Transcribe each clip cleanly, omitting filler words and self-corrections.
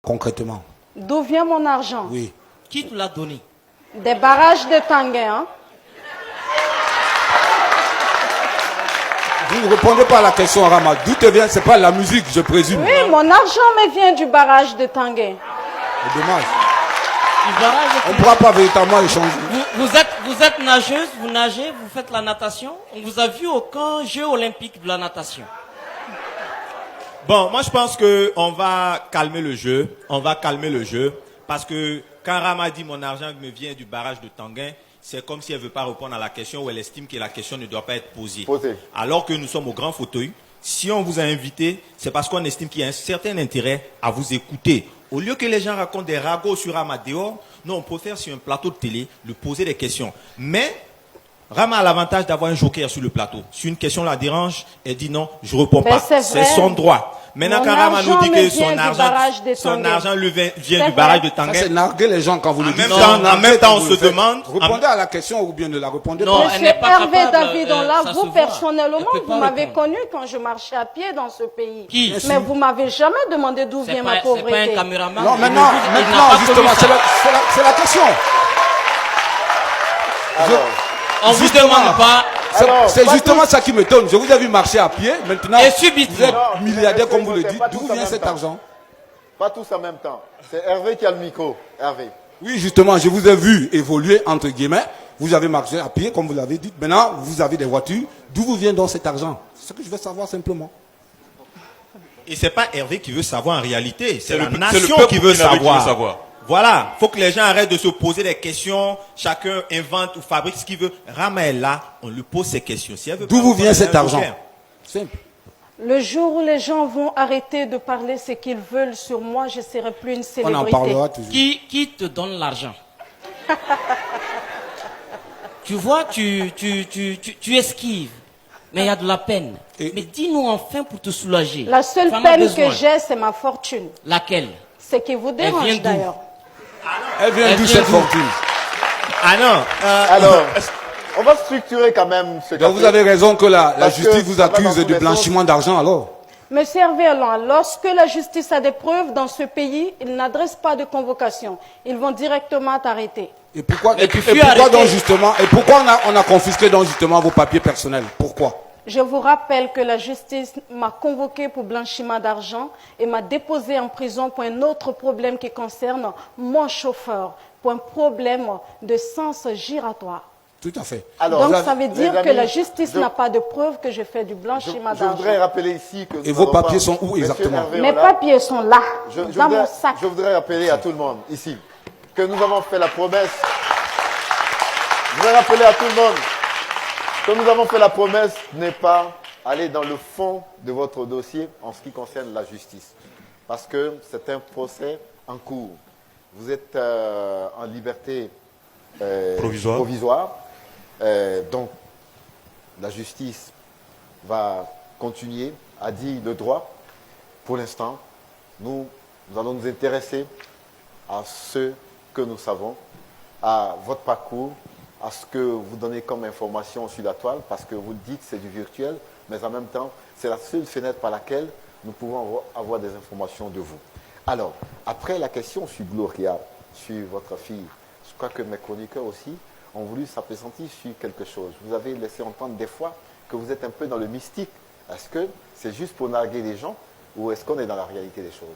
concrètement. D'où vient mon argent? Oui. Qui te l'a donné? Des barrages de Tanguay, hein? Vous ne répondez pas à la question, Rama. D'où te vient? C'est pas la musique, je présume. Oui, mon argent me vient du barrage de Tanguay. C'est dommage. Du barrage de On ne pourra pas véritablement échanger. Vous êtes nageuse, vous nagez, vous faites la natation. On vous a vu aucun jeu olympique de la natation. Bon, moi je pense qu'on va calmer le jeu. On va calmer le jeu. Parce que quand Rama dit mon argent me vient du barrage de Tanguay, c'est comme si elle ne veut pas répondre à la question ou elle estime que la question ne doit pas être posée. Alors que nous sommes au grand fauteuil. Si on vous a invité, c'est parce qu'on estime qu'il y a un certain intérêt à vous écouter. Au lieu que les gens racontent des ragots sur Rama dehors, nous on préfère sur un plateau de télé lui poser des questions. Mais Rama a l'avantage d'avoir un joker sur le plateau. Si une question la dérange, elle dit non, je ne réponds pas. C'est son droit. Maintenant, quand Rama nous dit que son argent lui vient du barrage de Tanguay. C'est narguer les gens quand vous le dites. En même temps, on se demande. Répondez à la question ou bien ne la répondez pas. Monsieur Hervé David, vous personnellement, vous m'avez connu quand je marchais à pied dans ce pays. Qui? Mais vous m'avez jamais demandé d'où vient ma pauvreté. C'est pas un caméraman. Non, maintenant, justement, c'est la question. On vous demande pas. C'est justement ça qui m'étonne. Je vous ai vu marcher à pied. Maintenant, et subitement, vous êtes milliardaire comme vous le dites. D'où vient cet argent? Pas tous en même temps. C'est Hervé qui a le micro. Hervé. Oui, justement, je vous ai vu évoluer, entre guillemets. Vous avez marché à pied, comme vous l'avez dit. Maintenant, vous avez des voitures. D'où vous vient donc cet argent? C'est ce que je veux savoir simplement. Et c'est pas Hervé qui veut savoir en réalité. C'est la le nation peuple qui veut savoir. savoir. Voilà, faut que les gens arrêtent de se poser des questions. Chacun invente ou fabrique ce qu'il veut. Rama est là, on lui pose ces questions. Si d'où vous vient cet argent? Simple. Le jour où les gens vont arrêter de parler ce qu'ils veulent sur moi, je ne serai plus une célébrité. On en parlera toujours. Qui te donne l'argent? Tu vois, tu esquives. Mais il y a de la peine. Mais dis-nous enfin pour te soulager. La seule peine que j'ai, c'est ma fortune. Laquelle? Ce qui vous dérange d'ailleurs. Elle vient d'où cette fortune? Ah non. Alors, on va structurer quand même ce Donc vous avez raison que la justice vous accuse de blanchiment d'argent alors? Monsieur Hervé Alain, lorsque la justice a des preuves dans ce pays, ils n'adressent pas de convocation. Ils vont directement t'arrêter. Et pourquoi donc justement, et pourquoi on a confisqué donc justement vos papiers personnels? Pourquoi? Je vous rappelle que la justice m'a convoqué pour blanchiment d'argent et m'a déposé en prison pour un autre problème qui concerne mon chauffeur, pour un problème de sens giratoire. Tout à fait. Alors, donc ça veut dire que la justice n'a pas de preuve que je fais du blanchiment d'argent. Je voudrais rappeler ici que... Et vos papiers sont où exactement? Mes papiers sont là, dans mon sac. Je voudrais rappeler à tout le monde ici que nous avons fait la promesse. Je voudrais rappeler à tout le monde que nous avons fait la promesse de ne pas aller dans le fond de votre dossier en ce qui concerne la justice. Parce que c'est un procès en cours. Vous êtes en liberté provisoire. Donc, la justice va continuer à dire le droit. Pour l'instant, nous allons nous intéresser à ce que nous savons, à votre parcours, à ce que vous donnez comme information sur la toile, parce que vous dites que c'est du virtuel, mais en même temps, c'est la seule fenêtre par laquelle nous pouvons avoir des informations de vous. Alors, après la question sur Gloria, sur votre fille, je crois que mes chroniqueurs aussi ont voulu s'appesantir sur quelque chose. Vous avez laissé entendre des fois que vous êtes un peu dans le mystique. Est-ce que c'est juste pour narguer les gens ou est-ce qu'on est dans la réalité des choses?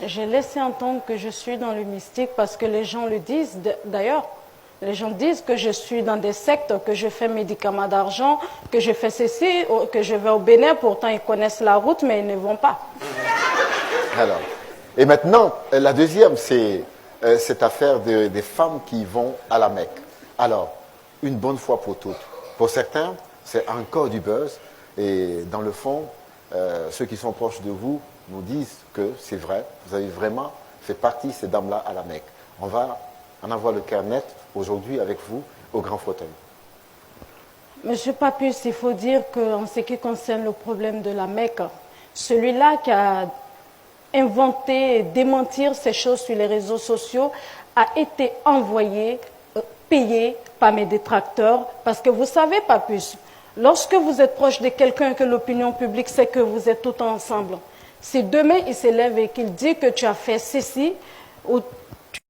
J'ai laissé entendre que je suis dans le mystique parce que les gens le disent. D'ailleurs, les gens disent que je suis dans des sectes, que je fais médicaments d'argent, que je fais ceci, que je vais au Bénin. Pourtant, ils connaissent la route, mais ils ne vont pas. Alors, et maintenant, la deuxième, c'est cette affaire des femmes qui vont à la Mecque. Alors, une bonne fois pour toutes. Pour certains, c'est encore du buzz. Et dans le fond, ceux qui sont proches de vous nous disent que c'est vrai. Vous avez vraiment fait partie, ces dames-là, à la Mecque. On va en avoir le cœur net aujourd'hui avec vous au grand fauteuil. Monsieur Papus, il faut dire qu'en ce qui concerne le problème de la Mecque, celui-là qui a inventé et démentir ces choses sur les réseaux sociaux a été envoyé, payé par mes détracteurs. Parce que vous savez, Papus, lorsque vous êtes proche de quelqu'un que l'opinion publique sait que vous êtes tout ensemble, Si demain il s'élève et qu'il dit que tu as fait ceci, ou